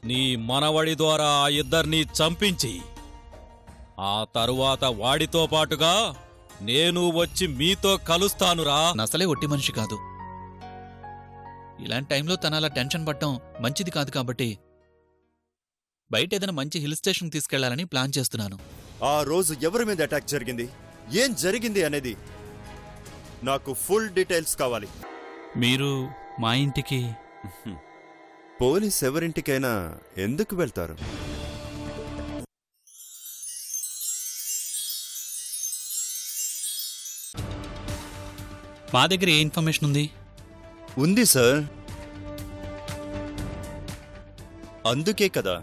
నీ మనవడి ద్వారా ఆ ఇద్దరినీ చంపించి ఆ తరువాత వాడితో పాటుగా నేను వచ్చి మీతో కలుస్తానురా. నసలే ఒట్టి మనిషి కాదు. ఇలాంటి టైంలో తన అలా టెన్షన్ పడటం మంచిది కాదు కాబట్టి బయట ఏదైనా మంచి హిల్ స్టేషన్ తీసుకెళ్లాలని ప్లాన్ చేస్తున్నాను. ఆ రోజు ఎవరి మీద అటాక్ జరిగింది, ఏం జరిగింది అనేది నాకు ఫుల్ డీటెయిల్స్ కావాలి. మీరు మా ఇంటికి పోలీస్ ఎవరింటికైనా ఎందుకు వెళ్తారు? మా దగ్గర ఏ ఇన్ఫర్మేషన్ ఉంది? ఉంది సార్. అందుకే కదా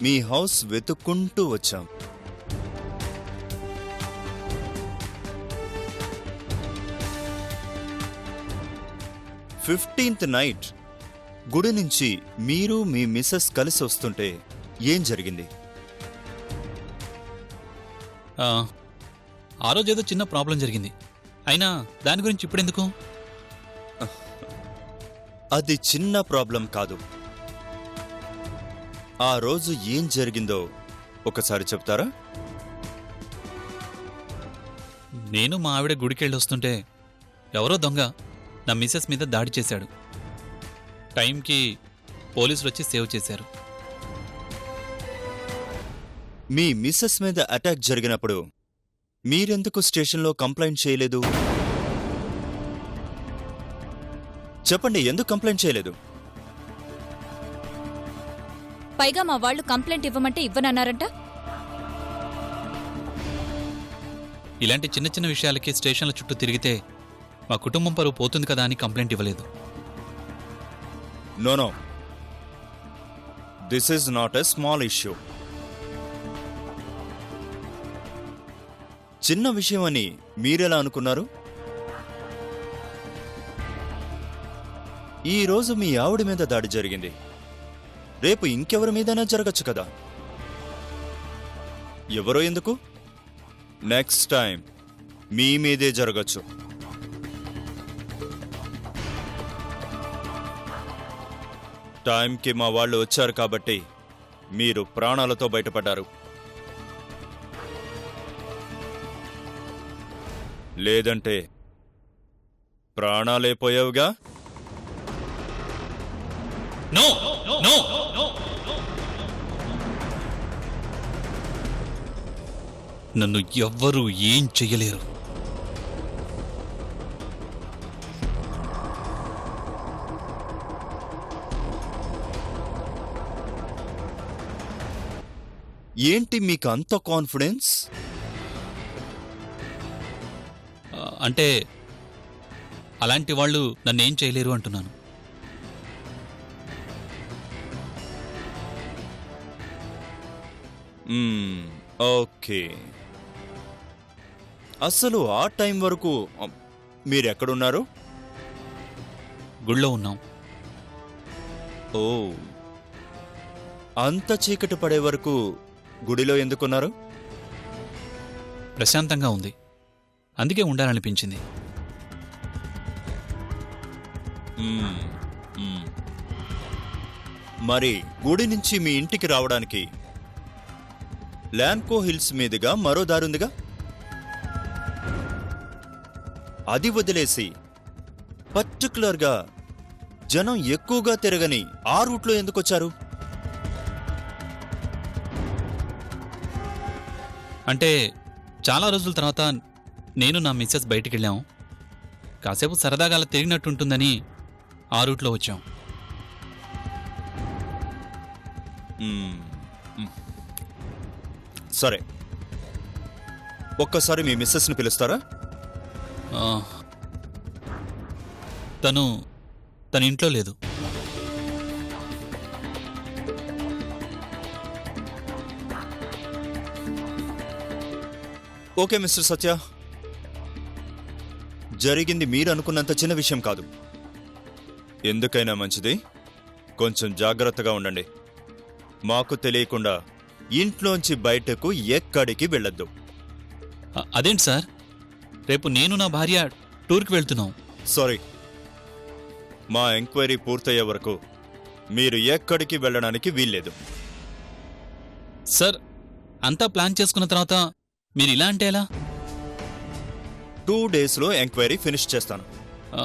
మీ హౌస్ వెతుక్కుంటూ వచ్చాం. ఫిఫ్టీన్త్ నైట్ గుడి నుంచి మీరు మీ మిస్సెస్ కలిసి వస్తుంటే ఏం జరిగింది? ఆ రోజు ఏదో చిన్న ప్రాబ్లం జరిగింది. అయినా దాని గురించి ఇప్పుడెందుకు? అది చిన్న ప్రాబ్లం కాదు. ఆ రోజు ఏం జరిగిందో ఒకసారి చెప్తారా? నేను మా ఆవిడ గుడికెళ్ళి వస్తుంటే ఎవరో దొంగ నా మిసెస్ మీద దాడి చేశాడు. టైంకి పోలీసులు వచ్చి సేవ్ చేశారు. మీ మిస్సెస్ మీద అటాక్ జరిగినప్పుడు మీరెందుకు స్టేషన్లో కంప్లైంట్ చేయలేదు? చెప్పండి, ఎందుకు కంప్లైంట్ చేయలేదు? పైగా మా వాళ్ళు కంప్లైంట్ ఇవ్వమంటే ఇవ్వనన్నారంట. ఇలాంటి చిన్న చిన్న విషయాలకి స్టేషన్ల చుట్టూ తిరిగితే మా కుటుంబం పరువు పోతుంది కదా అని కంప్లైంట్ ఇవ్వలేదు. No, this is not a small issue. చిన్న విషయం అని మీరెలా అనుకున్నారు? ఈ రోజు మీ ఆవిడ మీద దాడి జరిగింది, రేపు ఇంకెవరి మీదైనా జరగచ్చు కదా. ఎవరో ఎందుకు, నెక్స్ట్ టైం మీ మీదే జరగచ్చు. టైంకి మా వాళ్ళు వచ్చారు కాబట్టి మీరు ప్రాణాలతో బయటపడ్డారు. లేదంటే ప్రాణాలే పోయావుగా. నో నో నన్ను ఎవ్వరూ ఏం చెయ్యలేరు. ఏంటి మీకు అంత కాన్ఫిడెన్స్? అంటే అలాంటి వాళ్ళు నన్నేం చేయలేరు అంటున్నాను. ఓకే. అసలు ఆ టైం వరకు మీరెక్కడున్నారు? గుళ్ళో ఉన్నాం. ఓ, అంత చీకటి పడే వరకు గుడిలో ఎందుకున్నారు? ప్రశాంతంగా ఉంది, అందుకే ఉండాలనిపించింది. మరి గుడి నుంచి మీ ఇంటికి రావడానికి ల్యాంకో హిల్స్ మీదుగా మరో దారుందిగా, అది వదిలేసి పర్టికులర్గా జనం ఎక్కువగా తిరగని ఆ రూట్లో ఎందుకొచ్చారు? అంటే చాలా రోజుల తర్వాత నేను నా మిస్సెస్ బయటికి వెళ్ళాం. కాసేపు సరదాగా అలా తిరిగినట్టుంటుందని ఆ రూట్లో వచ్చాం. సరే, ఒక్కసారి మీ మిస్సెస్ని పిలుస్తారా? తన ఇంట్లో లేదు. ఓకే మిస్టర్ సత్య, జరిగింది మీరు అనుకున్నంత చిన్న విషయం కాదు. ఎందుకైనా మంచిది కొంచెం జాగ్రత్తగా ఉండండి. మాకు తెలియకుండా ఇంట్లోంచి బయటకు ఎక్కడికి వెళ్ళొద్దు. అదేంటి సార్, రేపు నేను నా భార్య టూర్కి వెళ్తున్నాం. సారీ, మా ఎంక్వైరీ పూర్తయ్యే వరకు మీరు ఎక్కడికి వెళ్ళడానికి వీల్లేదు. సార్ అంతా ప్లాన్ చేసుకున్న తర్వాత మీరు ఇలా అంటే ఎలా? 2 డేస్లో ఎంక్వైరీ ఫినిష్ చేస్తాను. ఆ,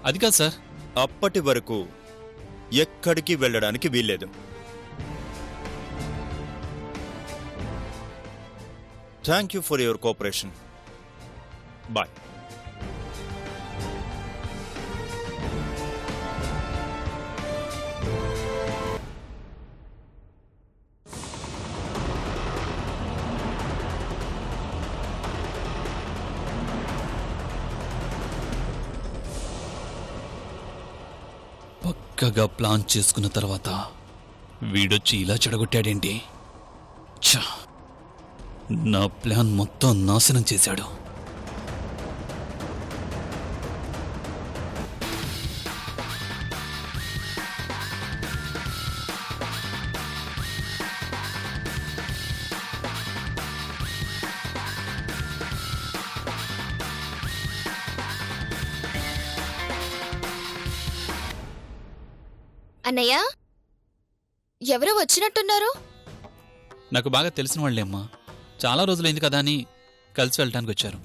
అది కాదు సార్. అప్పటి వరకు ఎక్కడికి వెళ్ళడానికి వీల్లేదు. Thank you for your cooperation. Bye. పక్కగా ప్లాన్ చేసుకున్న తర్వాత వీడొచ్చి ఇలా చెడగొట్టాడేంటి? ఛ! నా ప్లాన్ మొత్తం నాశనం చేశాడు. అన్నయ్య, ఎవరో వచ్చినట్టున్నారు? నాకు బాగా తెలిసిన వాళ్ళే అమ్మా. చాలా రోజులైంది కదా అని కలిసి వెళ్ళటానికి వచ్చారు.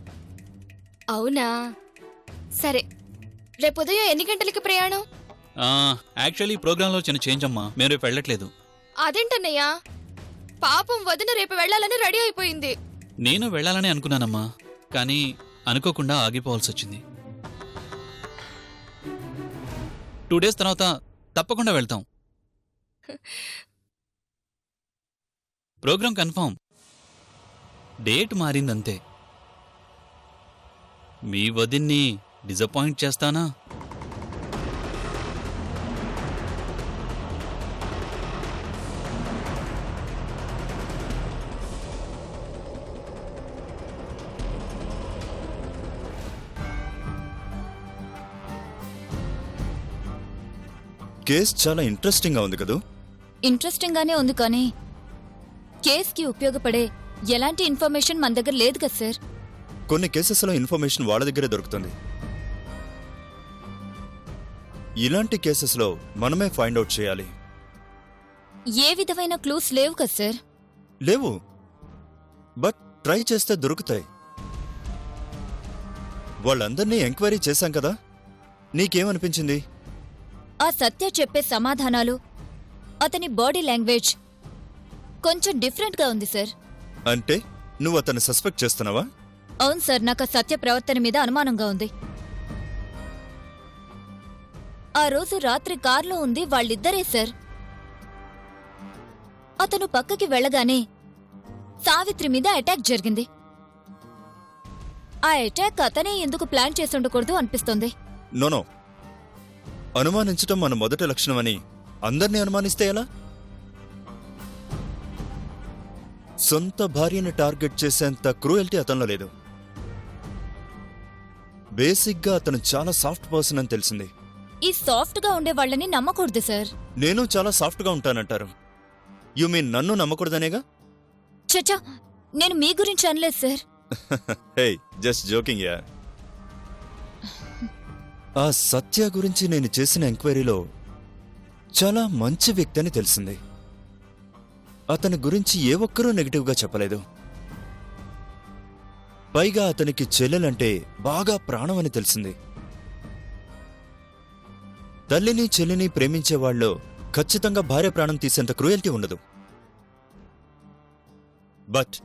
అవునా, సరే. రేపు ఉదయం ఎన్ని గంటలకి ప్రయాణం? యాక్చువల్లీ ప్రోగ్రాంలో చిన్న చేంజ్ అమ్మా. మేము రేపు వెళ్ళట్లేదు. అదేంటన్నయ్య, పాపం వదిన రేపు వెళ్ళాలని రెడీ అయిపోయింది. నేను వెళ్ళాలని అనుకున్నానమ్మా, కానీ అనుకోకుండా ఆగిపోవాల్సి వచ్చింది. 2 డేస్ తర్వాత తప్పకుండా వెళ్తాం. Program confirm. డేట్ మారిందంతే. మీ వదిన్ని డిసప్పాయింట్ చేస్తానా? కేస్ చాలా ఇంట్రెస్టింగ్ గా ఉంది కదూ? ఇంట్రెస్టింగ్ గానే ఉంది కానీ కేస్కి ఉపయోగపడే ఎలాంటి ఇన్ఫర్మేషన్ మన దగ్గర లేదు కదా సార్. కొన్ని కేసెస్లో ఇన్ఫర్మేషన్ వాళ్ళ దగ్గరే దొరుకుతుంది. ఇలాంటి కేసెస్లో మనమే ఫైండ్ అవుట్ చేయాలి. ఏ విధమైన క్లూస్ లేవు కదా సార్. లేవు, బట్ ట్రై చేస్తే దొరుకుతాయి. వాళ్ళందర్నీ ఎంక్వైరీ చేశాం కదా, నీకేమనిపించింది? ఆ సత్య చెప్పే సమాధానాలు, అతని బాడీ లాంగ్వేజ్ కొంచెం డిఫరెంట్గా ఉంది సార్. అంటే నువ్వు అతన్ని సస్పెక్ట్ చేస్తున్నావా? అవును సార్, నాకు ఆ సత్య ప్రవర్తన మీద అనుమానంగా ఉంది. ఆ రోజు రాత్రి కార్లో ఉంది వాళ్ళిద్దరే సార్. అతను పక్కకి వెళ్ళగానే సావిత్రి మీద అటాక్ జరిగింది. ఆ అటాక్ అతనే ఎందుకు ప్లాన్ చేసి ఉండకూడదు అనిపిస్తోంది. నోనో, అనుమానించటం మన మొదటి లక్షణమని అందర్నీ అనుమానిస్తే ఎలా? సొంత భార్యని టార్గెట్ చేసేంత క్రూయల్టీ అతనిలో లేదు. బేసిక్గా అతను చాలా సాఫ్ట్ పర్సన్ అని తెలిసింది. ఈ సాఫ్ట్గా ఉండే వాళ్ళని నమ్మకూడదు సార్. నేను చాలా సాఫ్ట్గా ఉంటానంటారు. యు మీన్ నన్ను నమ్మకూడదనేగా? చచ్చా, నేను మీ గురించి అనలేదు సార్. హే, జస్ట్ జోకింగ్ యా. ఆ సత్య గురించి నేను చేసిన ఎంక్వైరీలో చాలా మంచి వ్యక్తి అని తెలిసింది. అతని గురించి ఏ ఒక్కరూ నెగిటివ్గా చెప్పలేదు. పైగా అతనికి చెల్లెలంటే బాగా ప్రాణం అని తెలిసింది. తల్లిని చెల్లిని ప్రేమించేవాళ్ళలో ఖచ్చితంగా భార్య ప్రాణం తీసేంత క్రూయల్టీ ఉండదు. బట్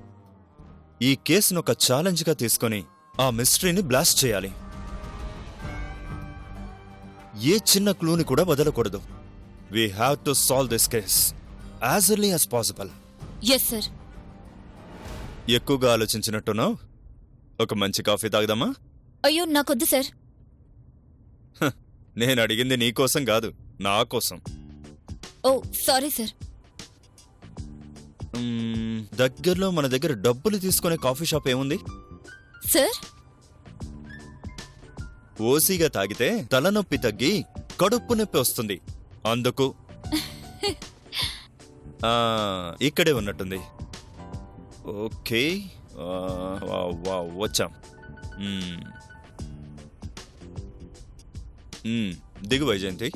ఈ కేసును ఒక ఛాలెంజ్గా తీసుకొని ఆ మిస్టరీని బ్లాస్ట్ చేయాలి. ఏ చిన్న క్లూని కూడా వదలకూడదు. We have to solve this case as early as possible. Yes sir. ఎక్కువగా ఆలోచించినట్టున్నావు. ఒక మంచి కాఫీ తాగదామా? అయ్యో, నాకొద్దు సార్. నేను అడిగింది నీకోసం కాదు, నా కోసం. ఓ సారీ సార్. దగ్గరలో మన దగ్గర డబ్బులు తీసుకునే కాఫీ షాప్ ఏముంది? సార్, ఓసీగా తాగితే తలనొప్పి తగ్గి కడుపు నొప్పి వస్తుంది. అందుకు ఇక్కడే ఉన్నట్టుంది. ఓకే, వచ్చాం. దిగు వైజయంతి.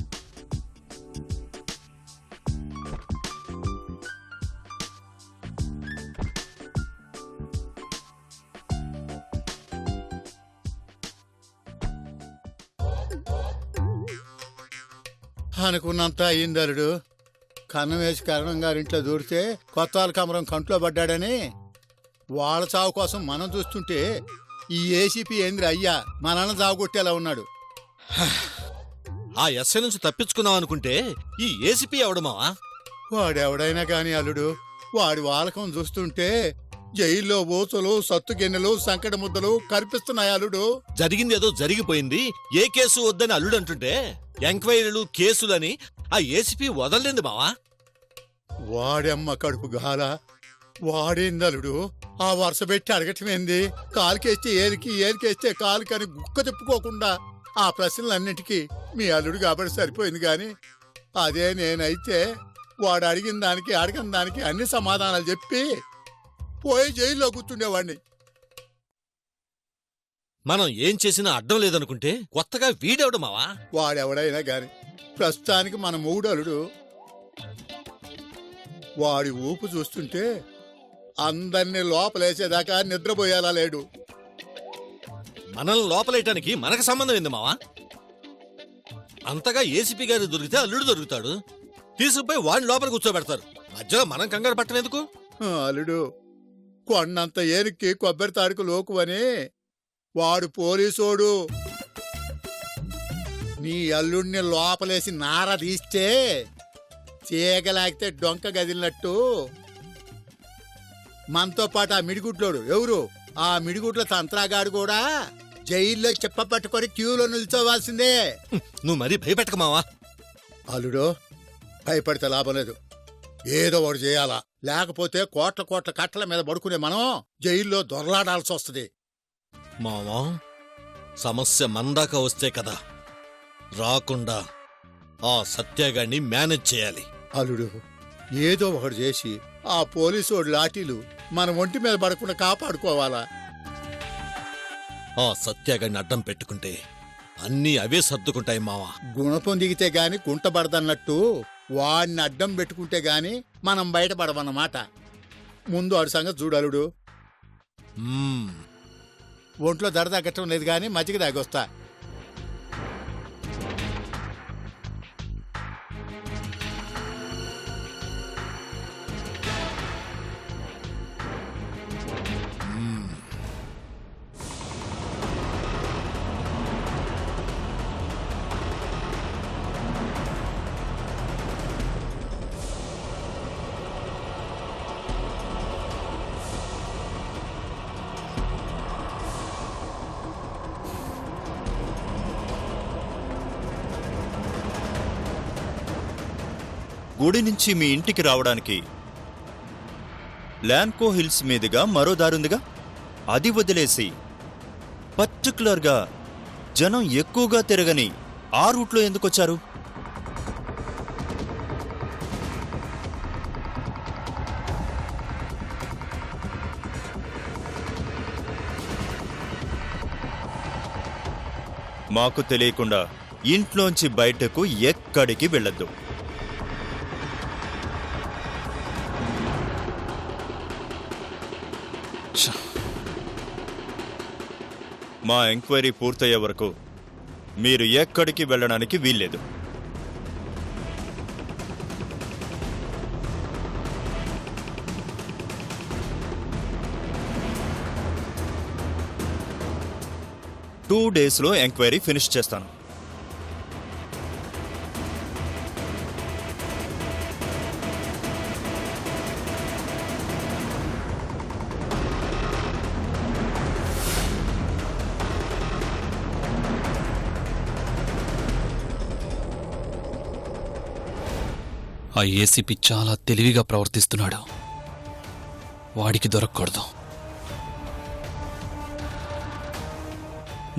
అనుకున్నంత అయింది అల్లుడు. కన్నం వేసి కరణం గారింట్లో దూరితే కొత్త కమరం కంట్లో పడ్డాడని వాళ్ళ చావు కోసం మనం చూస్తుంటే ఈ ఏసీపీ ఏంద్ర అయ్యా మనల్ని చావుకొట్టేలా ఉన్నాడు. ఆ ఎస్ఐ నుంచి తప్పించుకుందాం అనుకుంటే ఈ ఏసీపీ ఎవడు మావా? వాడెవడైనా కాని అల్లుడు, వాడి వాలకం చూస్తుంటే జైల్లో ఊచలు సత్తు గిన్నెలు సంకట ముద్దలు కనిపిస్తున్నాయి అల్లుడు. జరిగింది ఏదో జరిగిపోయింది, ఏ కేసు వద్దని అల్లుడు అంటుంటే ఎంక్వైరీలు కేసులని ఆ ఏసీపీ వదలలేదు మావా. వాడమ్మ కడుపు గాల వాడేందలుడు ఆ వరుస పెట్టి అడగటమేంది? కాలుకేస్తే ఏలికి ఏలికేస్తే కాలు కాని గుక్క తిప్పుకోకుండా ఆ ప్రశ్నలన్నిటికీ మీ అల్లుడు కాబట్టి సరిపోయింది గాని అదే నేనైతే వాడు అడిగిన దానికి అడగని దానికి అన్ని సమాధానాలు చెప్పి పోయి జైల్లో కూర్చుండేవాడిని. మనం ఏం చేసినా అడ్డం లేదనుకుంటే కొత్తగా వీడెవడు మావా? వాడెవడైనా గాని ప్రస్తుతానికి మన మూడలుడు. వాడి ఊపు చూస్తుంటే అందరినీ లోపలేసేదాకా నిద్రపోయేలా లేడు. మనల్ని లోపలేయటానికి మనకు సంబంధం ఏంది మావా? అంతగా ఏసీపీ గారు దొరికితే అల్లుడు దొరుకుతాడు, తీసుకుపోయి వాడిని లోపల కూర్చోబెడతారు. మధ్యలో మనం కంగారు పట్టనేందుకు? అల్లుడు కొండంత ఏనుక్కి కొబ్బరి తాడుకు లోకు అని వాడు పోలీసోడు. నీ అల్లుడిని లోపలేసి నార తీస్తే చీగలాగితే డొంక గదిలినట్టు మనతో పాటు ఆ మిడిగుడ్లోడు ఎవరు ఆ మిడిగుడ్ల తంత్రాగాడు కూడా జైల్లో చెప్ప పట్టుకొని క్యూలో నిల్చోవాల్సిందే. నువ్వు మరీ భయపెట్టక మావా. అల్లుడు భయపడితే లాభం లేదు, ఏదో ఒకటి చేయాలా. లేకపోతే కోట్ల కోట్ల కట్టల మీద పడుకునే మనం జైల్లో దొరలాడాల్సి వస్తుంది. మావా, సమస్య మందాక వస్తే కదా, రాకుండా ఆ సత్యాగాడిని మేనేజ్ చేయాలి. అల్లుడు ఏదో ఒకటి చేసి ఆ పోలీసోడి లాఠీలు మన ఒంటి మీద పడకుండా కాపాడుకోవాలా. ఆ సత్యాగాడిని అడ్డం పెట్టుకుంటే అన్నీ అవే సర్దుకుంటాయి మావా. గుణపం దిగితే గాని గుంటబడదన్నట్టు వాడిని అడ్డం పెట్టుకుంటే గాని మనం బయటపడమన్నమాట. ముందు ఆడు సంగతి చూడలుడు. ఒంట్లో దడ తగ్గటం లేదు గాని మజ్జిగ దాగొస్తా. గుడి నుంచి మీ ఇంటికి రావడానికి ల్యాంకో హిల్స్ మీదుగా మరో దారుందిగా, అది వదిలేసి పర్టికులర్గా జనం ఎక్కువగా తిరగని ఆ రూట్లో ఎందుకొచ్చారు? మాకు తెలియకుండా ఇంట్లోంచి బయటకు ఎక్కడికి వెళ్ళొద్దు. మా ఎంక్వైరీ పూర్తయ్యే వరకు మీరు ఎక్కడికి వెళ్ళడానికి వీల్లేదు. టూ డేస్లో ఎంక్వైరీ ఫినిష్ చేస్తాను. ఆ ఏసీపీ చాలా తెలివిగా ప్రవర్తిస్తున్నాడు. వాడికి దొరకకూడదు.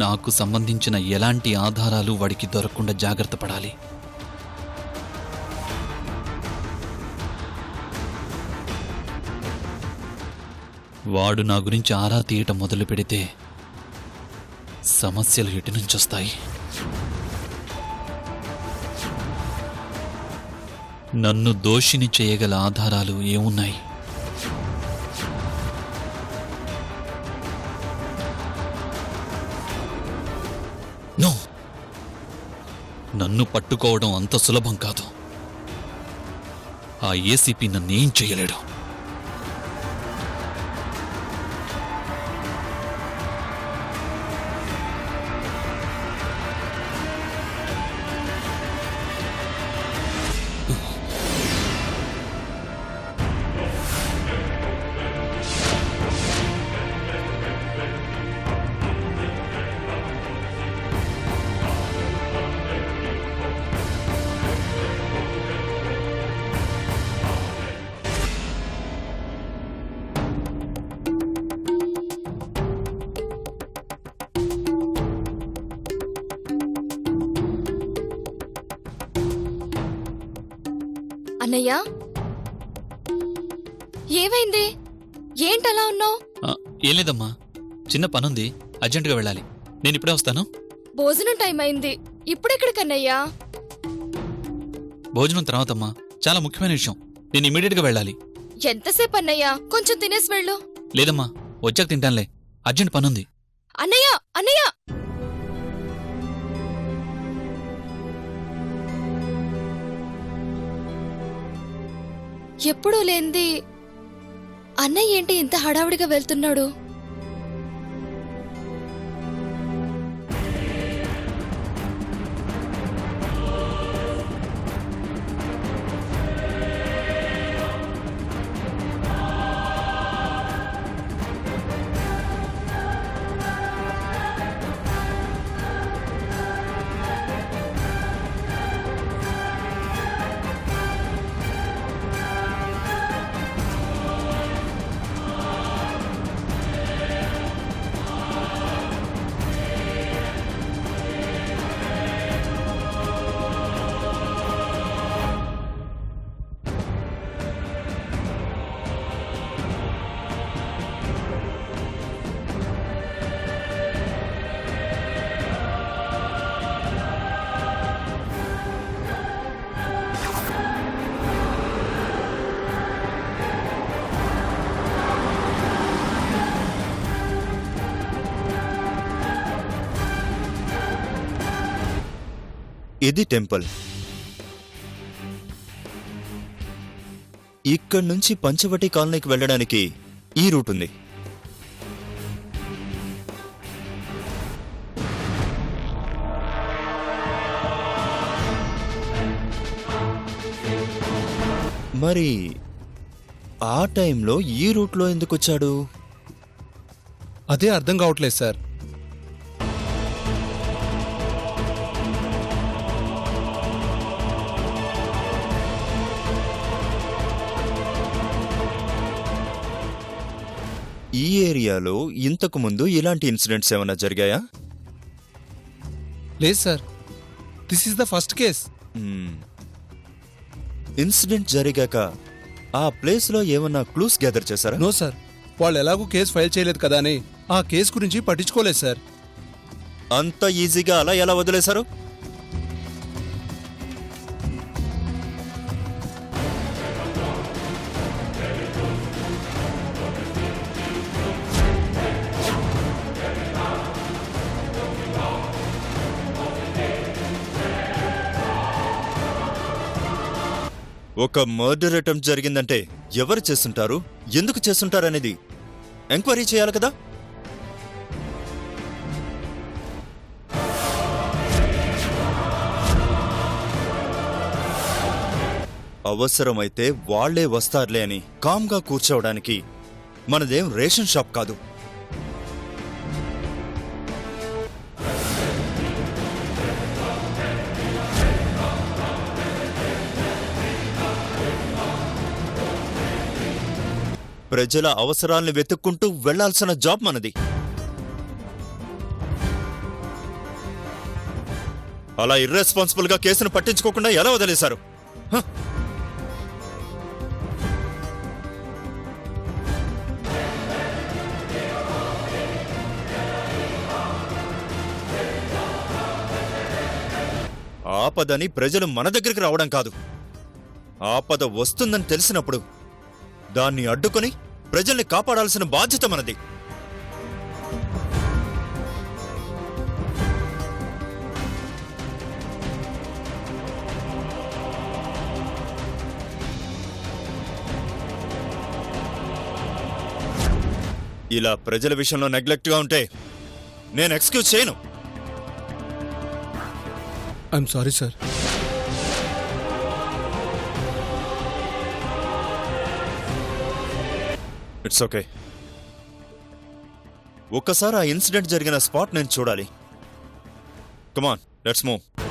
నాకు సంబంధించిన ఎలాంటి ఆధారాలు వాడికి దొరకకుండా జాగ్రత్త పడాలి. వాడు నా గురించి ఆరా తీయటం మొదలు పెడితే సమస్యలు ఎటు నుంచొస్తాయి. నన్ను దోషిని చేయగల ఆధారాలు ఏమున్నాయి? నన్ను పట్టుకోవడం అంత సులభం కాదు. ఆ ఏసీపీ నన్నేం చెయ్యలేడు. అన్నయ్య ఏమైంది? ఏంటలా ఉన్నావు? ఏం లేదమ్మా, చిన్న పనుంది, అర్జెంటుగా వెళ్ళాలి. నేను ఇప్పుడే వస్తాను. భోజనం టైం అయింది, ఇప్పుడెక్కడికన్నయ్యా? భోజనం తర్వాతమ్మా, చాలా ముఖ్యమైన విషయం. నేను ఇమీడియట్గా వెళ్ళాలి. ఎంతసేపు అన్నయ్యా? కొంచెం తినేసి వెళ్ళు. లేదమ్మా, వచ్చాక తింటానులే. అర్జెంట్ పనుంది. అన్నయ్య అన్నయ్య ఎప్పుడూ లేంది అన్నయ్య ఏంటి ఇంత హడావుడిగా వెళ్తున్నాడు? ఇది టెంపుల్. ఇక్కడి నుంచి పంచవటి కాలనీకి వెళ్ళడానికి ఈ రూట్ ఉంది. మరి ఆ టైంలో ఈ రూట్లో ఎందుకు వచ్చాడు? అదే అర్థం కావట్లేదు సార్. ఈ ఏరియాలో ఇంతకు ముందు ఇలాంటి ఇన్సిడెంట్స్ ఏమైనా జరిగాయా? లేదు sir, this is the first case. Incident జరిగాక ఆ ప్లేస్లో ఏమన్నా క్లూస్ గ్యాదర్ చేశారా? నో సార్, వాళ్ళు ఎలాగూ కేసు ఫైల్ చేయలేదు కదా అని ఆ కేసు గురించి పట్టించుకోలేదు సార్. అంత ఈజీగా అలా ఎలా వదిలేశారు? ఒక మర్డర్ అటెంప్ట్ జరిగిందంటే ఎవరు చేస్తుంటారు, ఎందుకు చేస్తుంటారు అనేది ఎంక్వైరీ చేయాలి కదా. అవసరమైతే వాళ్లే వస్తారులే అని కామ్గా కూర్చోవడానికి మనదేం రేషన్ షాప్ కాదు. ప్రజల అవసరాల్ని వెతుక్కుంటూ వెళ్లాల్సిన జాబ్ మనది. అలా ఇర్రెస్పాన్సిబుల్ గా కేసును పట్టించుకోకుండా ఎలా వదిలేశారు? ఆపదని ప్రజలు మన దగ్గరికి రావడం కాదు, ఆపద వస్తుందని తెలిసినప్పుడు దాన్ని అడ్డుకొని ప్రజల్ని కాపాడాల్సిన బాధ్యత మనది. ఇలా ప్రజల విషయంలో నెగ్లెక్ట్గా ఉంటే నేను ఎక్స్క్యూజ్ చేయను. I'm sorry sir. It's okay. ఒక్కసారి ఆ ఇన్సిడెంట్ జరిగిన స్పాట్ నేను చూడాలి. కమాన్, లెట్స్ మూవ్.